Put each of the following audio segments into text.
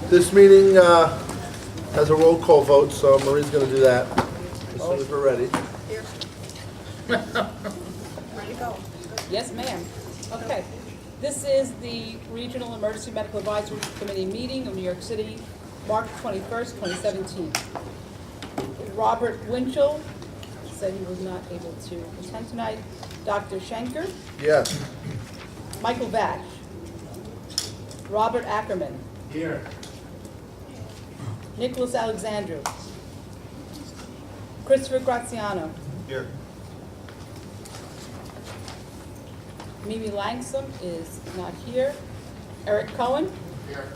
This meeting has a roll call vote, so Marie's going to do that as soon as we're ready. Ready to go. Yes, ma'am. Okay. This is the Regional Emergency Medical Advisory Committee meeting of New York City, March 21st, 2017. Robert Winchell said he was not able to attend tonight. Dr. Schenker, Yes. Michael Vash, Robert Ackerman, Here. Nicholas Alexandru, Christopher Graziano, Here. Mimi Langsam is not here. Eric Cohen, Here.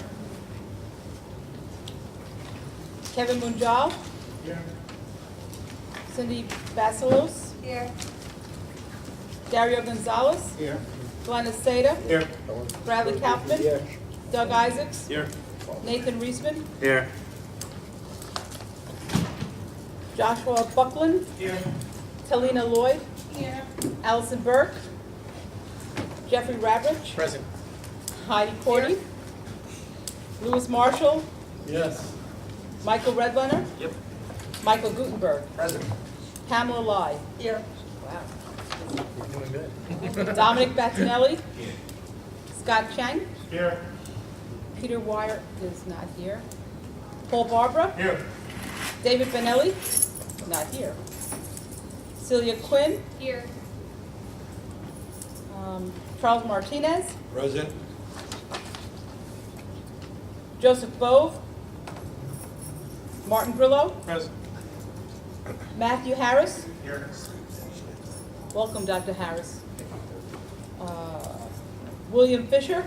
Kevin Munjal, Here. Cindy Basilos, Here. Dario Gonzalez, Here. Glenna Seda, Here. Bradley Kaufman, Doug Isaacs, Here. Nathan Reisman, Here. Joshua Buckland, Here. Talina Lloyd, Here. Allison Burke, Jeffrey Rabrich, Present. Heidi Cordy, Louis Marshall, Yes. Michael Redlener, Yep. Michael Gutenberg, Present. Pamela Lai, Here. We're doing good. Dominic Battinelli, Scott Chang, Here. Peter Wire is not here, Paul Barbara, Here. David Benelli, not here, Celia Quinn, Here. Charles Martinez, Present. Joseph Bove, Martin Grillo, Present. Matthew Harris. Here. Welcome, Dr. Harris. William Fisher.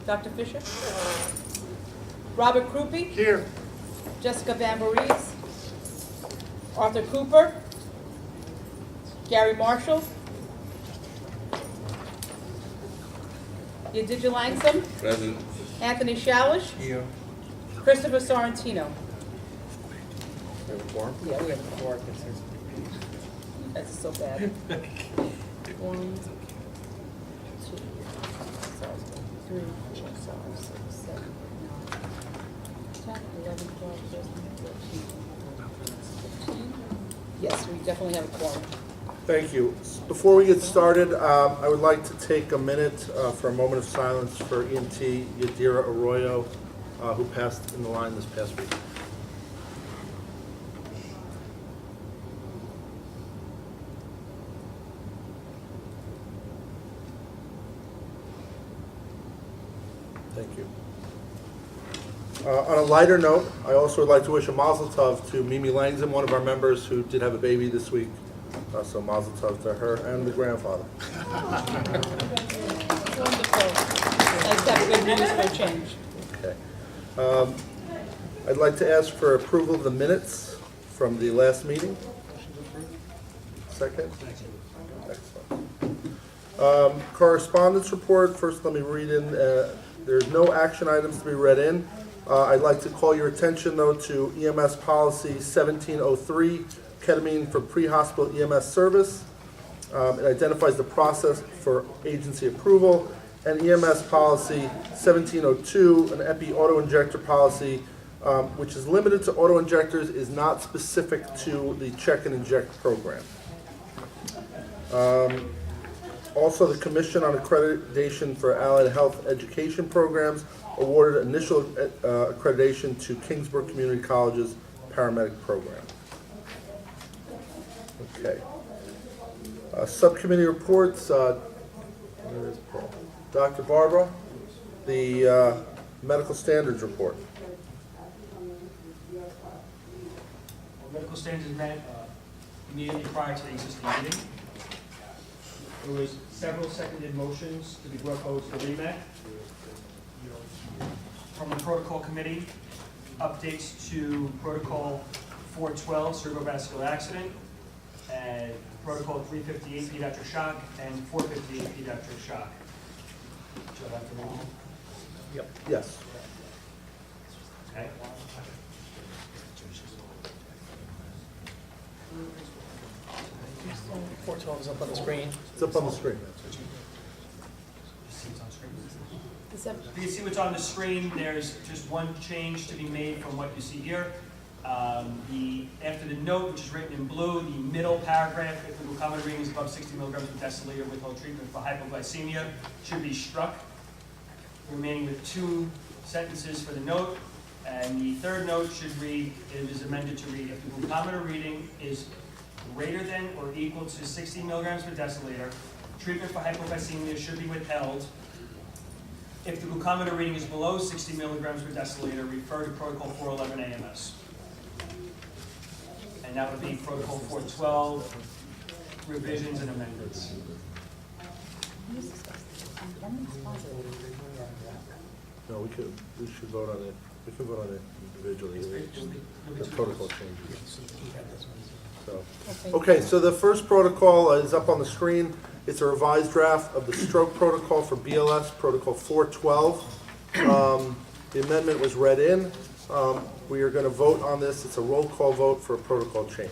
Dr. Fisher. Robert Krupe, Here. Jessica Van Voorhees, Arthur Cooper, Gary Marshall, Yadidja Langsam, Present. Anthony Shalish, Here. Christopher Sorrentino. Yeah, we have a four. That's so bad. 1, 2, 3, 4, 5, 6, 7, 9, 10, 11, 12, 13, 14, 15. Yes, we definitely have a quorum. Thank you. Before we get started, I would like to take a minute for a moment of silence for EMT Yadira Arroyo, who passed in the line this past week. Thank you. On a lighter note, I also would like to wish a mazel tov to Mimi Langsam, one of our members who did have a baby this week. So mazel tov to her and the grandfather. Wonderful. Nice to have good news for a change. Okay. I'd like to ask for approval of the minutes from the last meeting. Second? Excellent. Correspondence report. First, let me read in. There's no action items to be read in. I'd like to call your attention, though, to EMS policy 1703, ketamine for pre-hospital EMS service. It identifies the process for agency approval. And EMS policy 1702, an epi auto-injector policy, which is limited to auto-injectors, is not specific to the check and inject program. Also, the Commission on Accreditation for Allied Health Education Programs awarded initial accreditation to Kingsborough Community College's paramedic program. Okay. Subcommittee reports. Where is Paul? Dr. Barbara, the medical standards report. Medical standards met immediately prior to the existing meeting. There was several seconded motions to be brought forward to the REMAC. From the protocol committee, updates to protocol 412, cerebrovascular accident, and protocol 358, pediatric shock, and 458, pediatric shock. Should I have to read them? Yep. Yes. Okay. 412 is up on the screen. It's up on the screen. See what's on screen. This You can see what's on the screen. There's just one change to be made from what you see here. After the note, which is written in blue, the middle paragraph, if the glucometer reading is above 60 milligrams per deciliter, withhold treatment for hypoglycemia, should be struck, remaining with 2 sentences for the note. And the third note should read, it is amended to read, if the glucometer reading is greater than or equal to 60 milligrams per deciliter, treatment for hypoglycemia should be withheld. If the glucometer reading is below 60 milligrams per deciliter, refer to Protocol 411 AMS. And that would be Protocol 412, revisions and amendments. No, we should vote on it. We can vote on it individually. The protocol changes. So, okay, so the first protocol is up on the screen. It's a revised draft of the stroke protocol for BLS, Protocol 412. The amendment was read in. We are going to vote on this. It's a roll call vote for a protocol change.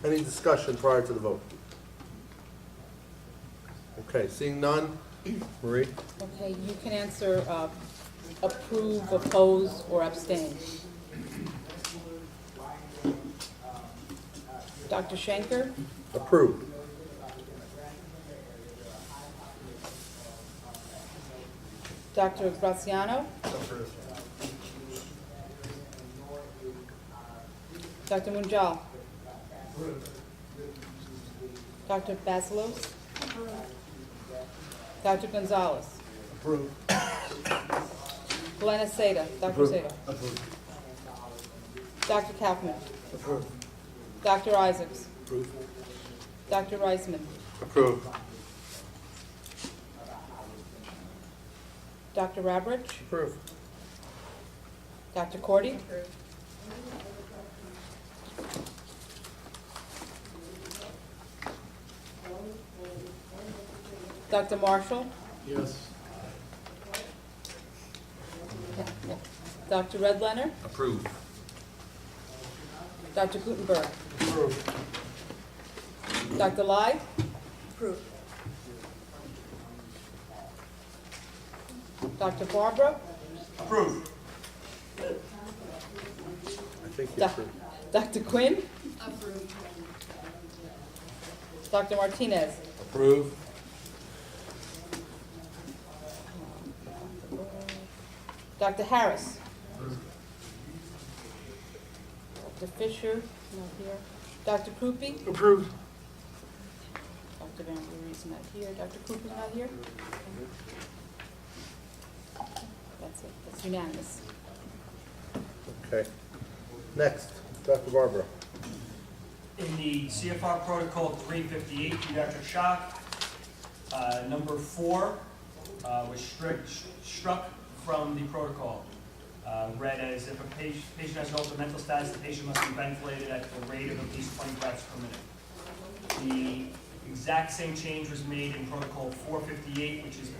Any discussion prior to the vote? Okay, seeing none. Marie? Okay, you can answer approve, oppose, or abstain. Dr. Schenker? Approved. Dr. Graziano? Dr. Munjal? Dr. Basilos? Dr. Gonzalez? Approved. Glenna Seda? Dr. Seda? Approved. Dr. Kaufman? Approved. Dr. Isaacs? Approved. Dr. Reisman? Approved. Dr. Rabrich? Approved. Dr. Cordy? Dr. Marshall? Yes. Dr. Redlener? Approved. Dr. Gutenberg? Approved. Dr. Lai? Approved. Dr. Barbara? Approved. I think you Da- approved. Dr. Quinn? Approved. Dr. Martinez? Approved. Dr. Harris? Dr. Fisher? Not here. Dr. Krupi? Approved. Dr. Van Buren's not here. Dr. Cooper's not here? That's it. That's unanimous. Okay. Next, Dr. Barbara. In the CFR Protocol 358, pediatric shock, number 4 was struck from the protocol. Read as if a patient has an altered mental status, the patient must be ventilated at the rate of at least 20 breaths per minute. The exact same change was made in Protocol 458, which is the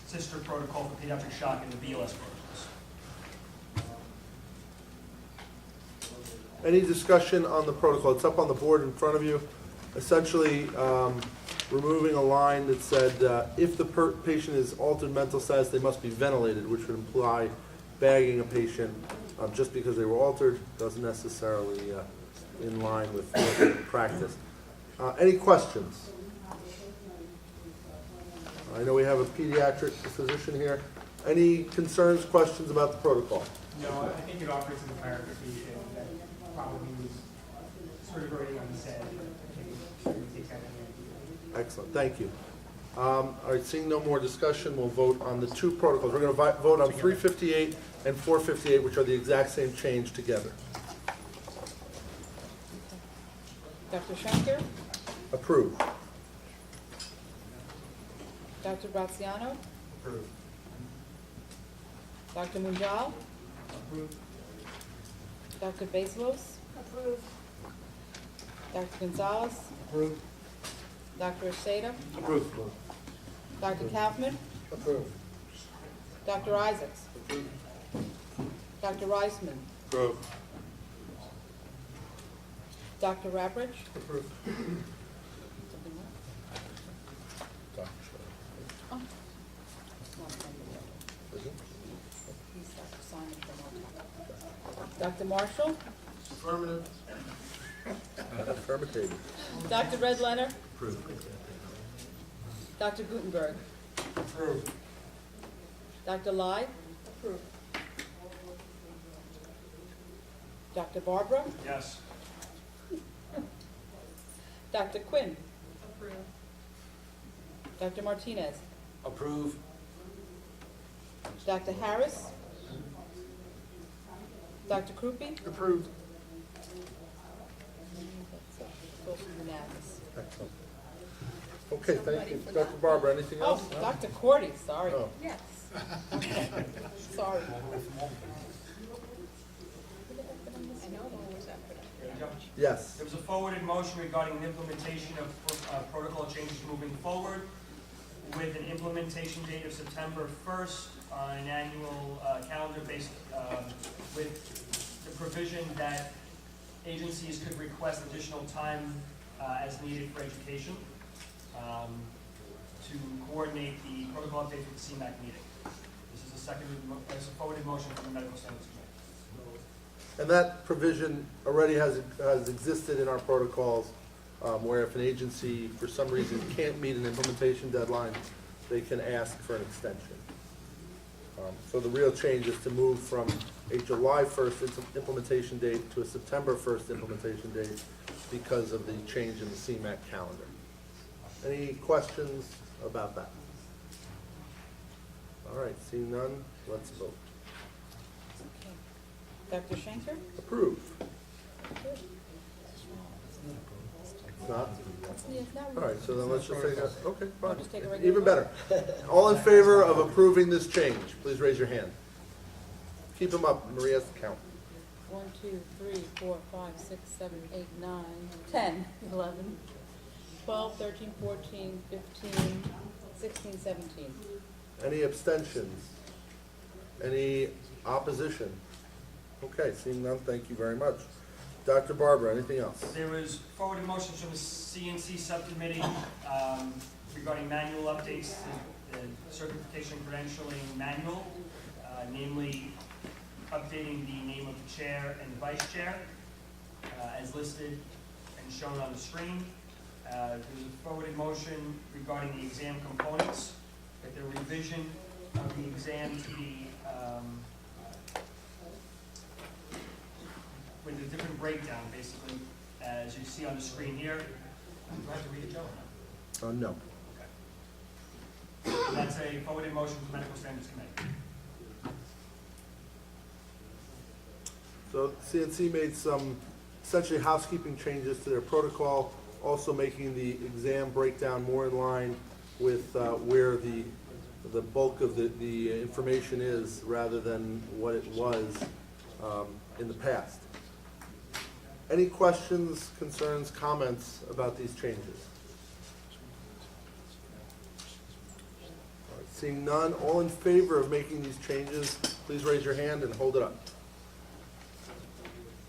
sister protocol for pediatric shock in the BLS protocols. Any discussion on the protocol? It's up on the board in front of you. Essentially, removing a line that said, if the patient is altered mental status, they must be ventilated, which would imply bagging a patient just because they were altered, doesn't necessarily in line with practice. Any questions? I know we have a pediatric physician here. Any concerns, questions about the protocol? No, I think it offers some clarification that probably was sort of already unsaid. I think we take that in. Excellent, thank you. All right, seeing no more discussion, we'll vote on the 2 protocols. We're going to vote on 358 and 458, which are the exact same change together. Dr. Schenker? Approved. Dr. Graziano? Approved. Dr. Munjal? Approved. Dr. Basilos? Approved. Dr. Gonzalez? Approved. Dr. Seda? Approved. Dr. Kaufman? Approved. Dr. Isaacs? Dr. Reisman? Approved. Dr. Rabrich? Approved. Oh, Dr. Marshall? Affirmative. Affirmative. Dr. Red Leonard? Dr. Gutenberg? Approved. Dr. Lai? Approved. Dr. Barbara? Yes. Dr. Quinn? Approved. Dr. Martinez? Approve. Dr. Harris? Dr. Krupi? Approved. That's it. It's also unanimous. Excellent. Okay, thank you. Dr. Barbara, anything Oh, else? No? Dr. Cordy, sorry. Oh. Yes. Okay. Sorry. Yes. There was a forwarded motion regarding the implementation of protocol changes moving forward with an implementation date of September 1st on an annual calendar based with the provision that agencies could request additional time as needed for education to coordinate the protocol updates with the CMAC meeting. This is a forwarded motion from the Medical Standards Committee. And that provision already has existed in our protocols, where if an agency, for some reason, can't meet an implementation deadline, they can ask for an extension. So the real change is to move from a July 1st implementation date to a September 1st implementation date because of the change in the CMAC calendar. Any questions about that? All right, seeing none, let's vote. Dr. Schenker? Approve. Not? It's not All right, so then let's just take a, okay, fine. Just take a regular Even better. All in favor of approving this change, please raise your hand. Keep them up, Maria has to count. 1, 2, 3, 4, 5, 6, 7, 8, 9, 10, 11, 12, 13, 14, 15, 16, 17. Any abstentions? Any opposition? Okay, seeing none, thank you very much. Dr. Barbara, anything else? There was forwarded motions from the CNC subcommittee regarding manual updates, the certification credentialing manual, namely updating the name of the chair and the vice chair as listed and shown on the screen. There's a forwarded motion regarding the exam components, that the revision of the exam to be with a different breakdown, basically, as you see on the screen here. Do I have to read it, Joe? No. Okay. That's a forwarded motion to the Medical Standards Committee. So CNC made some essentially housekeeping changes to their protocol, also making the exam breakdown more in line with where the bulk of the information is rather than what it was in the past. Any questions, concerns, comments about these changes? All right, seeing none, all in favor of making these changes, please raise your hand and hold it up.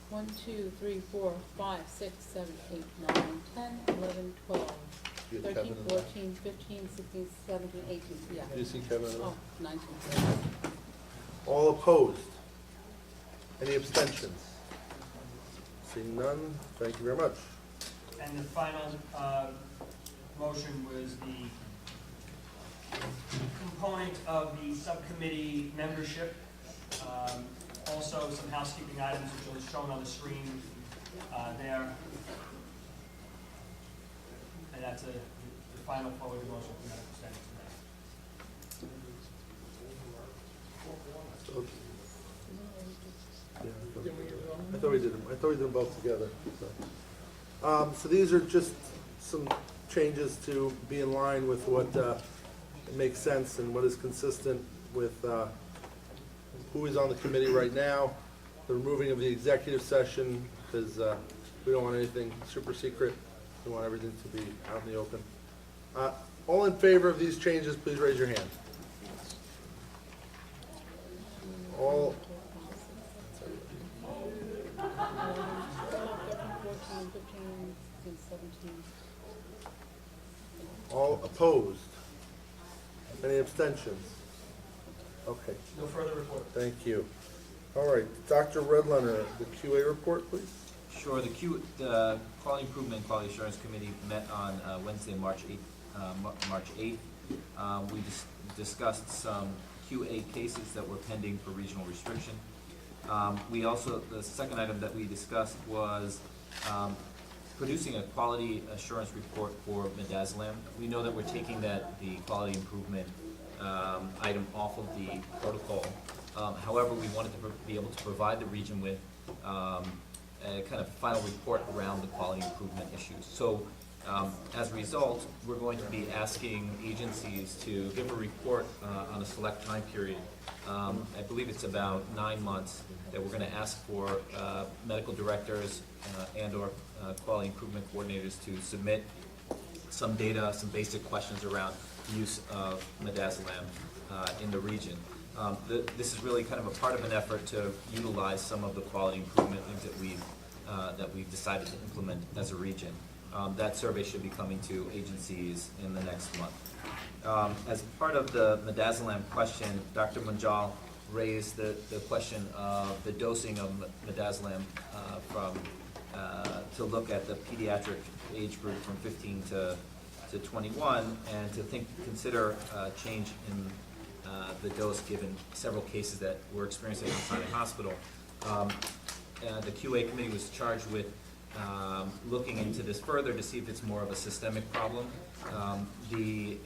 1, 2, 3, 4, 5, 6, 7, 8, 9, 10, 11, 12, You had 13, Kevin in there? 14, 15, 16, 17, 18, yeah. Do you see Kevin in there? Oh, 19. All opposed? Any abstentions? Seeing none, thank you very much. And the final motion was the component of the subcommittee membership. Also, some housekeeping items which are shown on the screen there. And that's the final forwarded motion for Medical Standards Committee. I thought we did them. I thought we did them both together. So these are just some changes to be in line with what makes sense and what is consistent with who is on the committee right now. The removing of the executive session because we don't want anything super secret. We want everything to be out in the open. All in favor of these changes, please raise your hand. All. 14, 15, 16, 17. All opposed? Any abstentions? Okay, No further report. thank you. All right, Dr. Redlener, the QA report, please. Sure, the Quality Improvement and Quality Assurance Committee met on Wednesday, March 8th. We discussed some QA cases that were pending for regional restriction. The second item that we discussed was producing a quality assurance report for midazolam. We know that we're taking the quality improvement item off of the protocol. However, we wanted to be able to provide the region with a kind of final report around the quality improvement issues. So as a result, we're going to be asking agencies to give a report on a select time period. I believe it's about 9 months that we're going to ask for medical directors and/or quality improvement coordinators to submit some data, some basic questions around use of midazolam in the region. This is really kind of a part of an effort to utilize some of the quality improvement things that we've decided to implement as a region. That survey should be coming to agencies in the next month. As part of the midazolam question, Dr. Munjal raised the question of the dosing of midazolam to look at the pediatric age group from 15 to 21 and to consider a change in the dose given several cases that were experienced at Sinai Hospital. The QA committee was charged with looking into this further to see if it's more of a systemic problem. The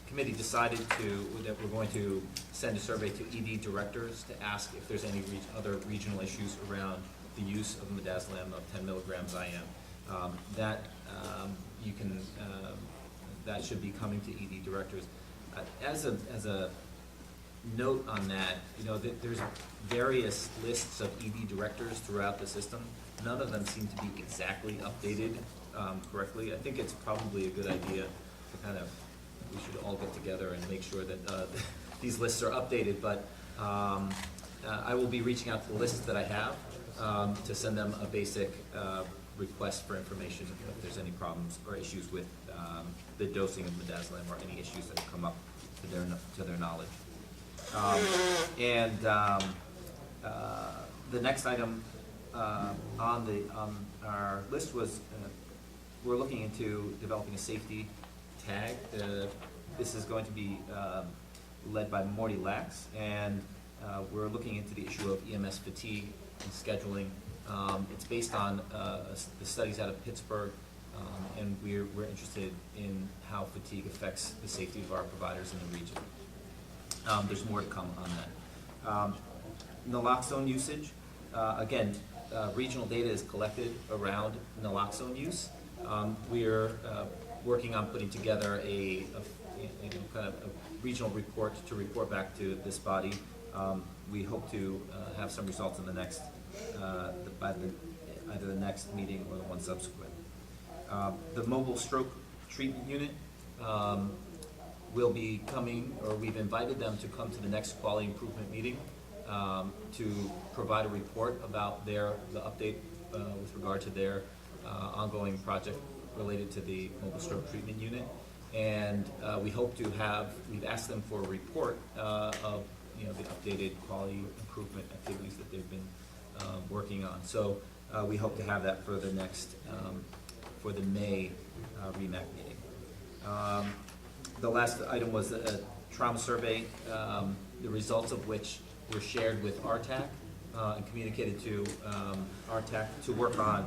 committee decided that we're going to send a survey to ED directors to ask if there's any other regional issues around the use of midazolam of 10 milligrams IM. That should be coming to ED directors. As a note on that, there's various lists of ED directors throughout the system. None of them seem to be exactly updated correctly. I think it's probably a good idea to we should all get together and make sure that these lists are updated, but I will be reaching out to the lists that I have to send them a basic request for information if there's any problems or issues with the dosing of midazolam or any issues that have come up to their knowledge. The next item on our list was we're looking into developing a safety tag. This is going to be led by Morty Lax, and we're looking into the issue of EMS fatigue and scheduling. It's based on the studies out of Pittsburgh, and we're interested in how fatigue affects the safety of our providers in the region. There's more to come on that. Naloxone usage. Again, regional data is collected around naloxone use. We're working on putting together a kind of a regional report to report back to this body. We hope to have some results in the next, by either the next meeting or the one subsequent. The mobile stroke treatment unit will be coming, or we've invited them to come to the next quality improvement meeting to provide a report about the update with regard to their ongoing project related to the mobile stroke treatment unit. And we hope to we've asked them for a report of the updated quality improvement activities that they've been working on. So we hope to have that for the next, for the May REMAC meeting. The last item was a trauma survey, the results of which were shared with RTAC and communicated to RTAC to work on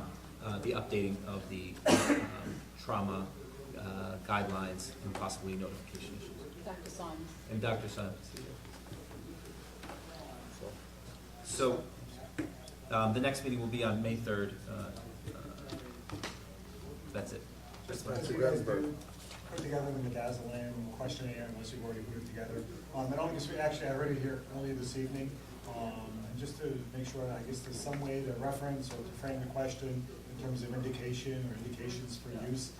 the updating of the trauma guidelines and possibly notification issues. Dr. Simons. And Dr. Simons. So the next meeting will be on May 3rd. That's it. Mr. Gunsberg. Put together the midazolam questionnaire, unless you've already put it together. And only because I read it here earlier this evening, and just to make sure, I guess there's some way to reference or to frame the question in terms of indication or indications for use,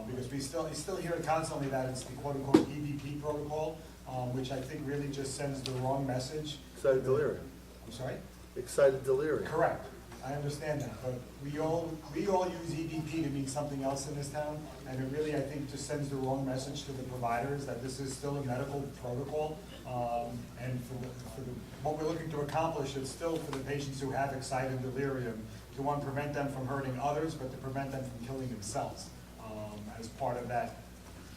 because you still hear it constantly that it's the quote-unquote EVP protocol, which I think really just sends the wrong message. Excited delirium. I'm sorry? Excited delirium. Correct. I understand that, but we all use EVP to mean something else in this town, and it really, I think, just sends the wrong message to the providers that this is still a medical protocol. And what we're looking to accomplish is still for the patients who have excited delirium, to one, prevent them from hurting others, but to prevent them from killing themselves, as part of that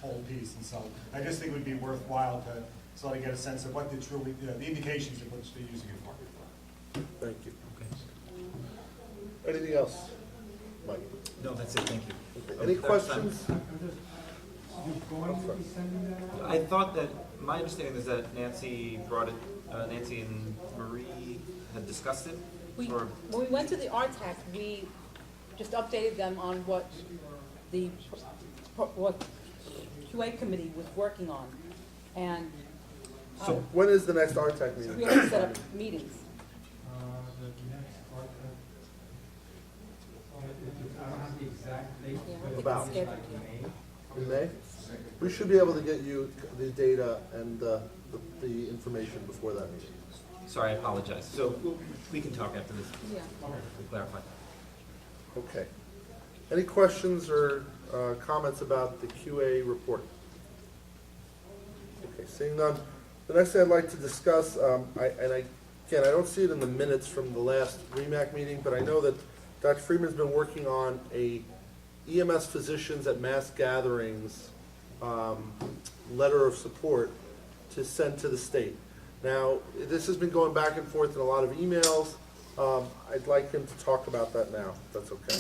whole piece. And so I just think it would be worthwhile to sort of get a sense of what the truly, the indications of which they're using it for. Thank you. Anything else? Mike? No, that's it, thank you. Okay. Any questions? I thought that, my understanding is that Nancy brought it, Nancy and Marie had discussed it? Or- When we went to the RTAC, we just updated them on what what QA committee was working on. And So when is the next RTAC meeting? we have to set up meetings. The next part, I don't have the exact date. Yeah, but it's About. like May. In May? We should be able to get you the data and the information before that meeting. Sorry, I apologize. So we can talk after this, Yeah. to clarify. Okay. Any questions or comments about the QA report? Okay, seeing none. The next thing I'd like to discuss, I don't see it in the minutes from the last REMAC meeting, but I know that Dr. Friedman's been working on a EMS physicians at mass gatherings letter of support to send to the state. Now, this has been going back and forth in a lot of emails. I'd like him to talk about that now, if that's okay.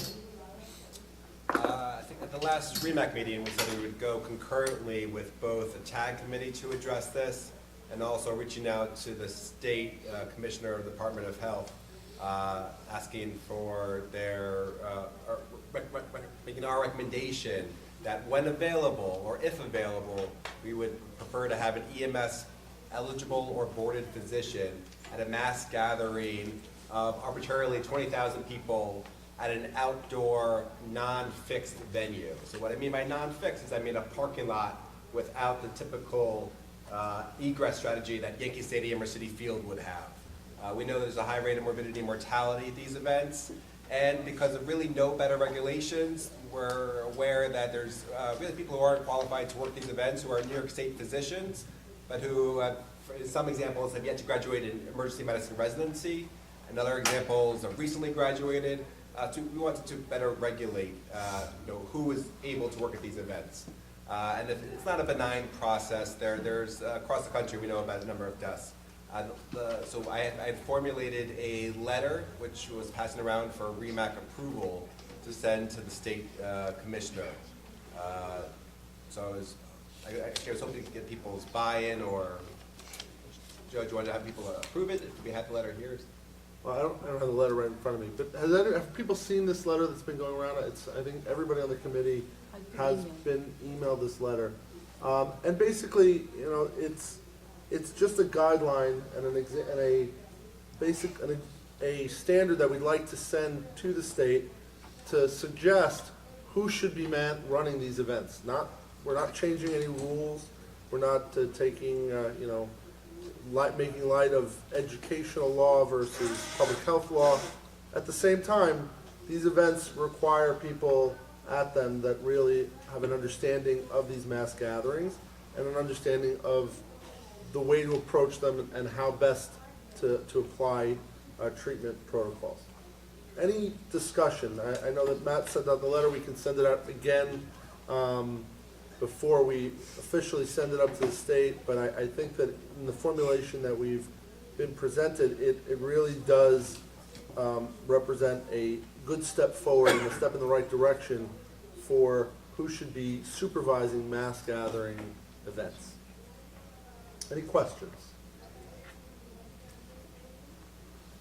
I think at the last REMAC meeting, we said we would go concurrently with both a TAG committee to address this and also reaching out to the state commissioner of the Department of Health, asking for their, making our recommendation that when available, or if available, we would prefer to have an EMS eligible or boarded physician at a mass gathering of arbitrarily 20,000 people at an outdoor, non-fixed venue. So what I mean by non-fixed is I mean a parking lot without the typical egress strategy that Yankee Stadium or Citi Field would have. We know there's a high rate of morbidity and mortality at these events, and because of really no better regulations, we're aware that there's really people who aren't qualified to work these events who are New York State physicians, but who, in some examples, have yet to graduate in emergency medicine residency, and other examples have recently graduated. We wanted to better regulate who is able to work at these events. And it's not a benign process. There's across the country, we know about a number of deaths. So I had formulated a letter, which was passing around for REMAC approval to send to the state commissioner. So I was hoping to get people's buy-in, or Judge, you wanted to have people approve it? If we had the letter here. Well, I don't have the letter right in front of me, but have people seen this letter that's been going around? I think everybody on the committee has been emailed this letter. And basically, it's just a guideline and a standard that we'd like to send to the state to suggest who should be running these events. We're not changing any rules. We're not taking, making light of educational law versus public health law. At the same time, these events require people at them that really have an understanding of these mass gatherings and an understanding of the way to approach them and how best to apply treatment protocols. Any discussion? I know that Matt sent out the letter. We can send it out again before we officially send it up to the state, but I think that in the formulation that we've been presented, it really does represent a good step forward and a step in the right direction for who should be supervising mass gathering events. Any questions?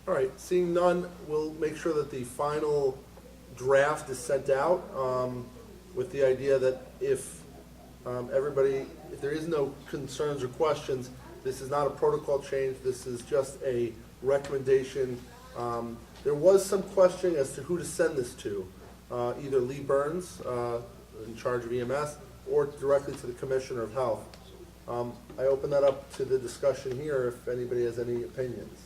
All right, seeing none, we'll make sure that the final draft is sent out with the idea that if there is no concerns or questions, this is not a protocol change, this is just a recommendation. There was some question as to who to send this to, either Lee Burns, in charge of EMS, or directly to the Commissioner of Health. I open that up to the discussion here if anybody has any opinions.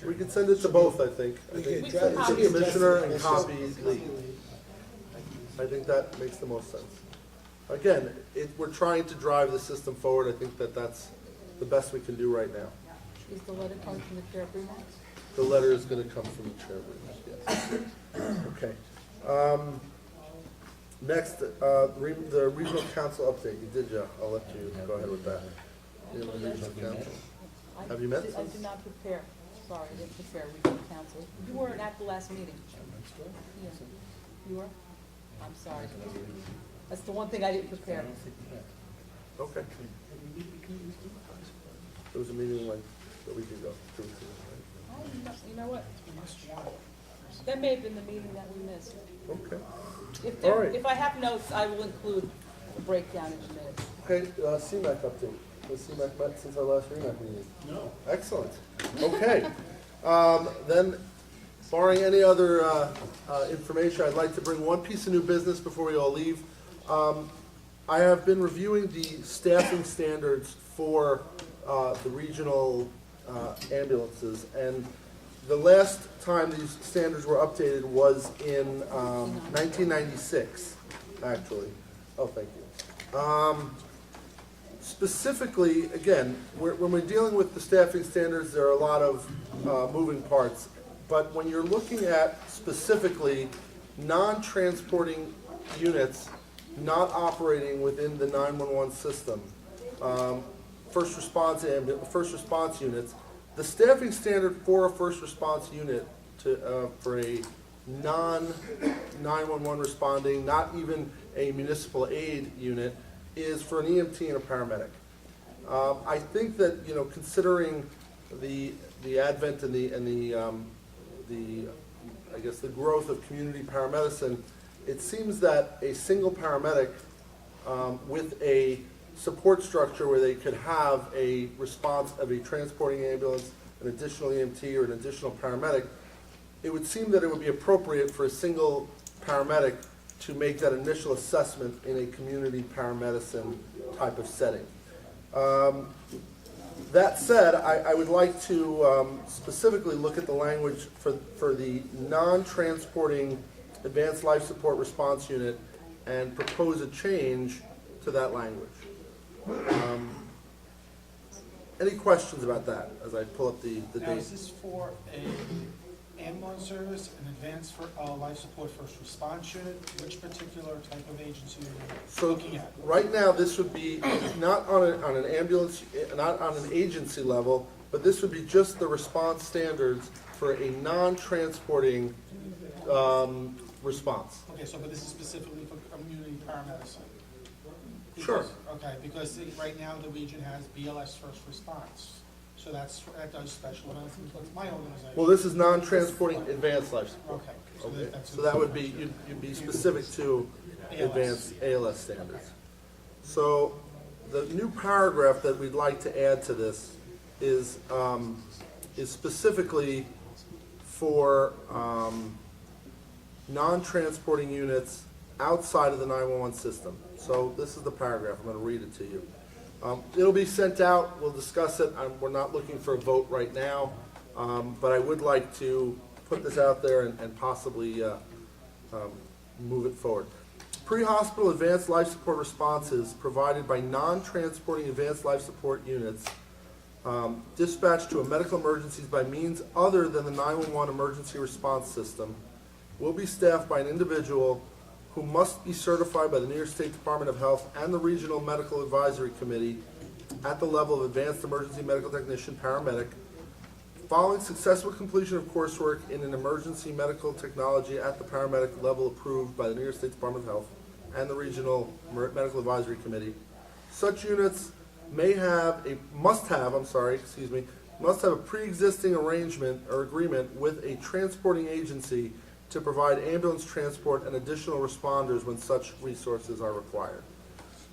We could send it to both, I think. I We think could draft it it's to a be commissioner adjusted. and copy Lee. I think that makes the most sense. Again, we're trying to drive the system forward. I think that that's the best we can do right now. Is the letter coming from the chair of REMAC? The letter is gonna come from the chair, yes. Okay. Next, the regional council update. You did, Joe. I'll let you go ahead with that. You have a regional council. Have you met? I did not prepare. Sorry, I didn't prepare regional council. You weren't at the last meeting. Yeah. You were? I'm sorry. That's the one thing I didn't prepare. Okay. There was a meeting like a week ago, 2 weeks ago, right? You know what? That may have been the meeting that we missed. Okay. If All right. if I have notes, I will include the breakdown in the minutes. Okay, CMAC update. Has CMAC met since our last REMAC meeting? No. Excellent. Okay. Then, barring any other information, I'd like to bring one piece of new business before we all leave. I have been reviewing the staffing standards for the regional ambulances, and the last time these standards were updated was in 1996, actually. Oh, thank you. Specifically, again, when we're dealing with the staffing standards, there are a lot of moving parts. But when you're looking at specifically non-transporting units not operating within the 911 system, first response units, the staffing standard for a first response unit for a non-911 responding, not even a municipal aid unit, is for an EMT and a paramedic. I think that, you know, considering the advent and the I guess the growth of community paramedicine, it seems that a single paramedic with a support structure where they could have a response of a transporting ambulance, an additional EMT, or an additional paramedic, it would seem that it would be appropriate for a single paramedic to make that initial assessment in a community paramedicine type of setting. That said, I would like to specifically look at the language for the non-transporting advanced life support response unit and propose a change to that language. Any questions about that as I pull up the Now, date? is this for a ambulance service, an advanced life support first response unit? Which particular type of agency are you So looking at? right now, this would be not on an ambulance, not on an agency level, but this would be just the response standards for a non-transporting response. Okay, so but this is specifically for community paramedicine? Sure. Okay, because right now the region has BLS first response. So that does special events, that's my organization. Well, this is non-transporting advanced life support. Okay. Okay, that's- so that would be, you'd be specific to advanced ALS standards. So the new paragraph that we'd like to add to this is specifically for non-transporting units outside of the 911 system. So this is the paragraph, I'm going to read it to you. It'll be sent out, we'll discuss it, we're not looking for a vote right now, but I would like to put this out there and possibly move it forward. Pre-hospital advanced life support responses provided by non-transporting advanced life support units dispatched to a medical emergencies by means other than the 911 emergency response system will be staffed by an individual who must be certified by the New York State Department of Health and the Regional Medical Advisory Committee at the level of Advanced Emergency Medical Technician, Paramedic, following successful completion of coursework in an emergency medical technology at the paramedic level approved by the New York State Department of Health and the Regional Medical Advisory Committee. Such units must have a pre-existing arrangement or agreement with a transporting agency to provide ambulance transport and additional responders when such resources are required.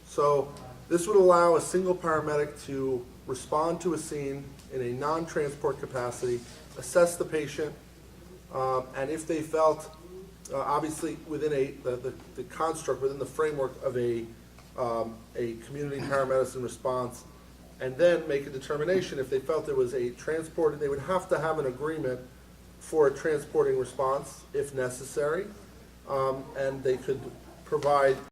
So this would allow a single paramedic to respond to a scene in a non-transport capacity, assess the patient, and if they felt, obviously within the construct, within the framework of a community paramedicine response, and then make a determination if they felt there was a transport. They would have to have an agreement for a transporting response if necessary, and they could provide